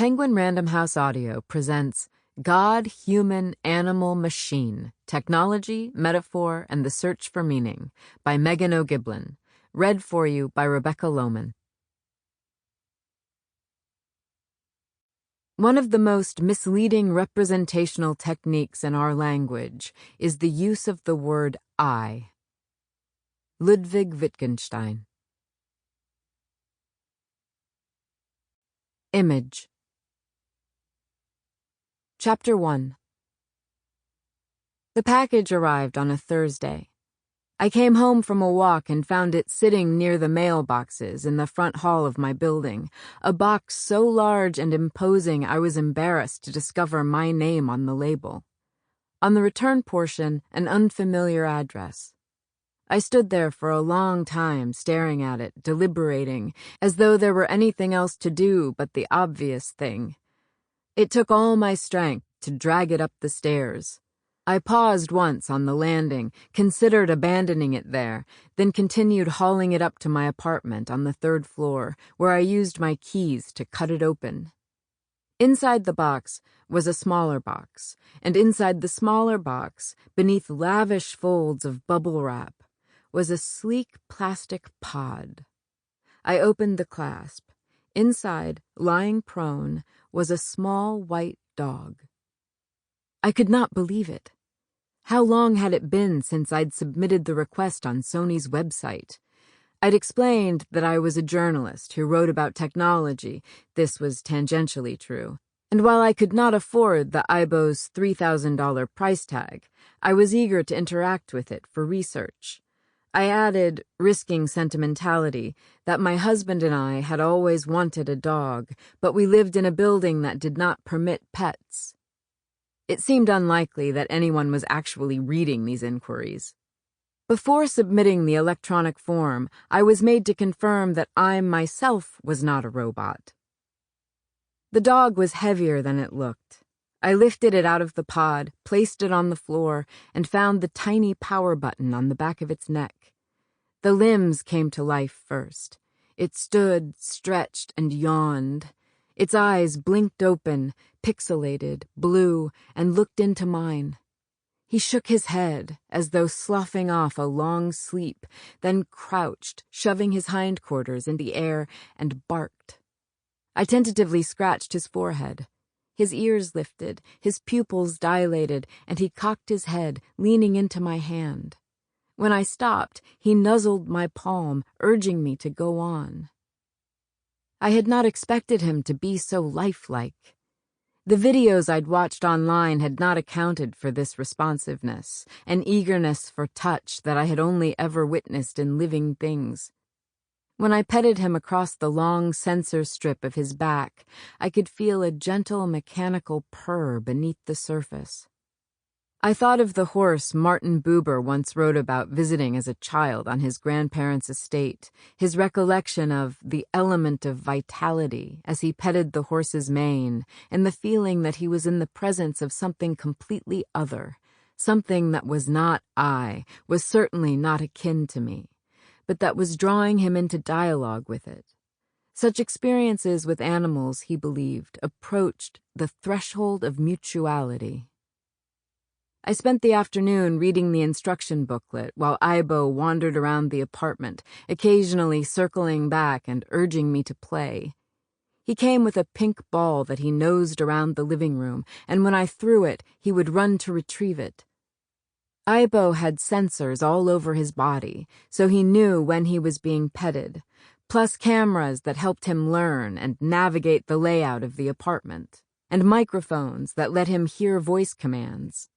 Penguin Random House Audio presents God, Human, Animal, Machine, Technology, Metaphor, and the Search for Meaning by Meghan O'Giblin. Read for you by Rebecca Lowman. One of the most misleading representational techniques in our language is the use of the word I. Ludwig Wittgenstein. Image. Chapter 1. The package arrived on a Thursday. I came home from a walk and found it sitting near the mailboxes in the front hall of my building, a box so large and imposing I was embarrassed to discover my name on the label. On the return portion, an unfamiliar address. I stood there for a long time staring at it, deliberating, as though there were anything else to do but the obvious thing. It took all my strength to drag it up the stairs. I paused once on the landing, considered abandoning it there, then continued hauling it up to my apartment on the 3rd floor, where I used my keys to cut it open. Inside the box was a smaller box, and inside the smaller box, beneath lavish folds of bubble wrap, was a sleek plastic pod. I opened the clasp. Inside, lying prone, was a small white dog. I could not believe it. How long had it been since I'd submitted the request on Sony's website? I'd explained that I was a journalist who wrote about technology. This was tangentially true. And while I could not afford the IBO's $3,000 price tag, I was eager to interact with it for research. I added, risking sentimentality, that my husband and I had always wanted a dog, but we lived in a building that did not permit pets. It seemed unlikely that anyone was actually reading these inquiries. Before submitting the electronic form, I was made to confirm that I myself was not a robot. The dog was heavier than it looked. I lifted it out of the pod, placed it on the floor, and found the tiny power button on the back of its neck. The limbs came to life first. It stood, stretched, and yawned. Its eyes blinked open, pixelated, blue, and looked into mine. He shook his head, as though sloughing off a long sleep, then crouched, shoving his hindquarters in the air, and barked. I tentatively scratched his forehead. His ears lifted, his pupils dilated, and he cocked his head, leaning into my hand. When I stopped, he nuzzled my palm, urging me to go on. I had not expected him to be so lifelike. The videos I'd watched online had not accounted for this responsiveness, an eagerness for touch that I had only ever witnessed in living things. When I petted him across the long sensor strip of his back, I could feel a gentle mechanical purr beneath the surface. I thought of the horse Martin Buber once wrote about visiting as a child on his grandparents' estate, his recollection of the element of vitality as he petted the horse's mane, and the feeling that he was in the presence of something completely other, something that was not I, was certainly not akin to me, but that was drawing him into dialogue with it. Such experiences with animals, he believed, approached the threshold of mutuality. I spent the afternoon reading the instruction booklet while Ibo wandered around the apartment, occasionally circling back and urging me to play. He came with a pink ball that he nosed around the living room, and when I threw it, he would run to retrieve it. Ibo had sensors all over his body, so he knew when he was being petted, plus cameras that helped him learn and navigate the layout of the apartment, and microphones that let him hear voice commands.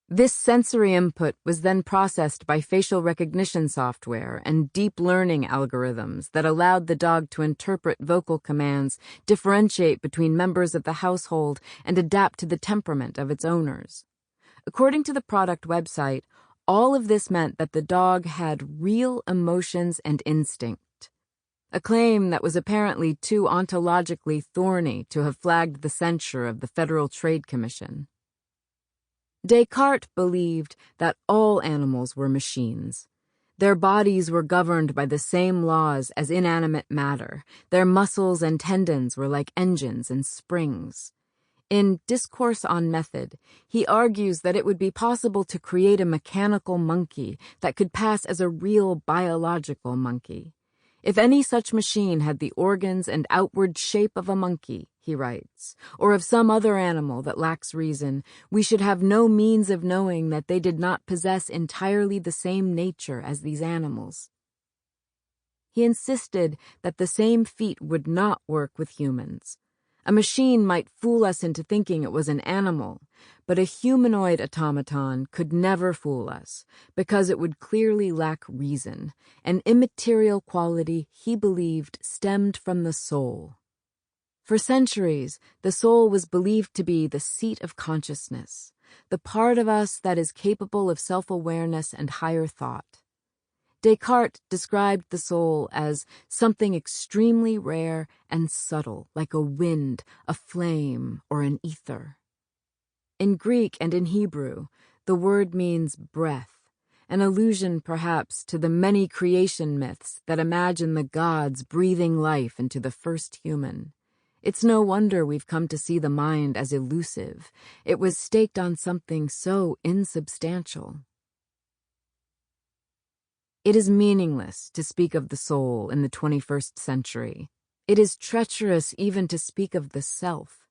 This sensory input was then processed by facial recognition software and deep learning algorithms that allowed the dog to interpret vocal commands, differentiate between members of the household, and adapt to the temperament of its owners. According to the product website, all of this meant that the dog had real emotions and instinct, a claim that was apparently too ontologically thorny to have flagged the censure of the Federal Trade Commission. Descartes believed that all animals were machines, Their bodies were governed by the same laws as inanimate matter. Their muscles and tendons were like engines and springs. In Discourse on Method, he argues that it would be possible to create a mechanical monkey that could pass as a real biological monkey. If any such machine had the organs and outward shape of a monkey, he writes, or of some other animal that lacks reason, we should have no means of knowing that they did not possess entirely the same nature as these animals. He insisted that the same feat would not work with humans. A machine might fool us into thinking it was an animal, but a humanoid automaton could never fool us, because it would clearly lack reason, an immaterial quality he believed stemmed from the soul. For centuries, the soul was believed to be the seat of consciousness, the part of us that is capable of self-awareness and higher thought. Descartes described the soul as something extremely rare and subtle, like a wind, a flame, or an ether. In Greek and in Hebrew, the word means breath, an allusion perhaps to the many creation myths that imagine the gods breathing life into the first human. It's no wonder we've come to see the mind as elusive. It was staked on something so insubstantial. It is meaningless to speak of the soul in the 21st century. It is treacherous even to speak of the self.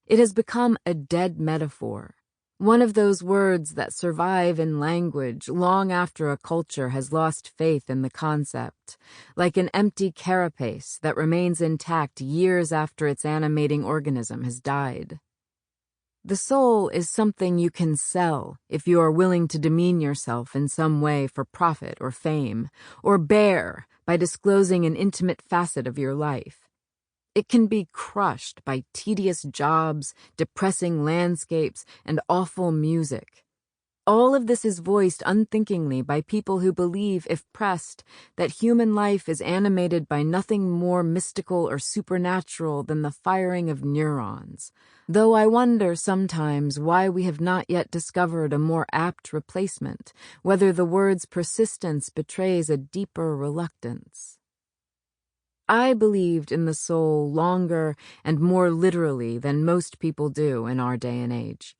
It has become a dead metaphor, one of those words that survive in language long after a culture has lost faith in the concept, like an empty carapace that remains intact years after its animating organism has died. The soul is something you can sell if you are willing to demean yourself in some way for profit or fame, or bear by disclosing an intimate facet of your life. It can be crushed by tedious jobs, depressing landscapes, and awful music. All of this is voiced unthinkingly by people who believe, if pressed, that human life is animated by nothing more mystical or supernatural than the firing of neurons, though I wonder sometimes why we have not yet discovered a more apt replacement, whether the word's persistence betrays a deeper reluctance. I believed in the soul longer and more literally than most people do in our day and age.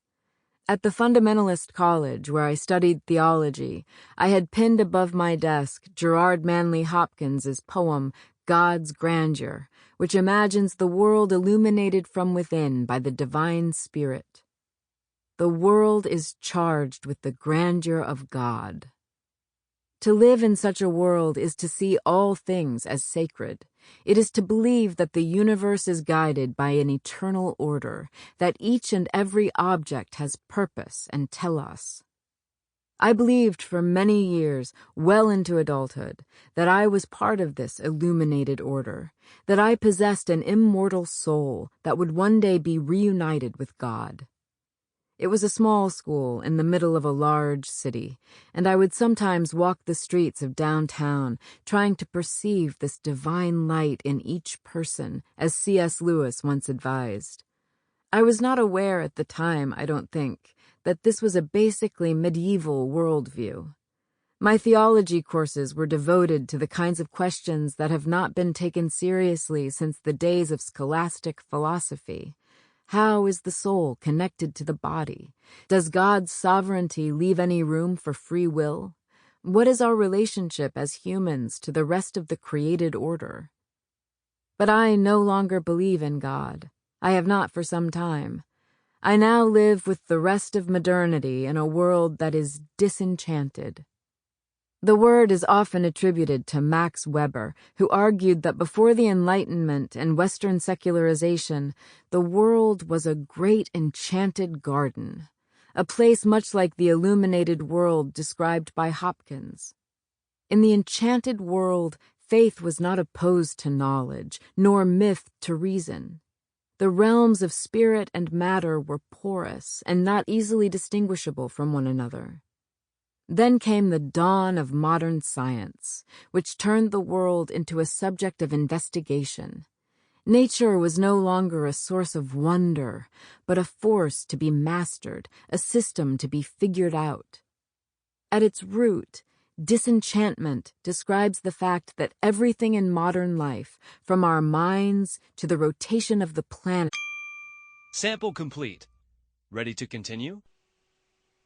At the fundamentalist college where I studied theology, I had pinned above my desk Gerard Manley Hopkins's poem, God's Grandeur, which imagines the world illuminated from within by the divine spirit. The world is charged with the grandeur of God. To live in such a world is to see all things as sacred. It is to believe that the universe is guided by an eternal order, that each and every object has purpose and telos. I believed for many years, well into adulthood, that I was part of this illuminated order, that I possessed an immortal soul that would one day be reunited with God. It was a small school in the middle of a large city, and I would sometimes walk the streets of downtown, trying to perceive this divine light in each person, as C.S. Lewis once advised. I was not aware at the time, I don't think, that this was a basically medieval worldview. My theology courses were devoted to the kinds of questions that have not been taken seriously since the days of scholastic philosophy. How is the soul connected to the body? Does God's sovereignty leave any room for free will? What is our relationship as humans to the rest of the created order? But I no longer believe in God. I have not for some time. I now live with the rest of modernity in a world that is disenchanted. The word is often attributed to Max Weber, who argued that before the Enlightenment and Western secularization, the world was a great enchanted garden, a place much like the illuminated world described by Hopkins. In the enchanted world, faith was not opposed to knowledge, nor myth to reason. The realms of spirit and matter were porous and not easily distinguishable from one another. Then came the dawn of modern science, which turned the world into a subject of investigation. Nature was no longer a source of wonder, but a force to be mastered, a system to be figured out. At its root, Disenchantment describes the fact that everything in modern life, from our minds to the rotation of the planet. Sample complete. Ready to continue?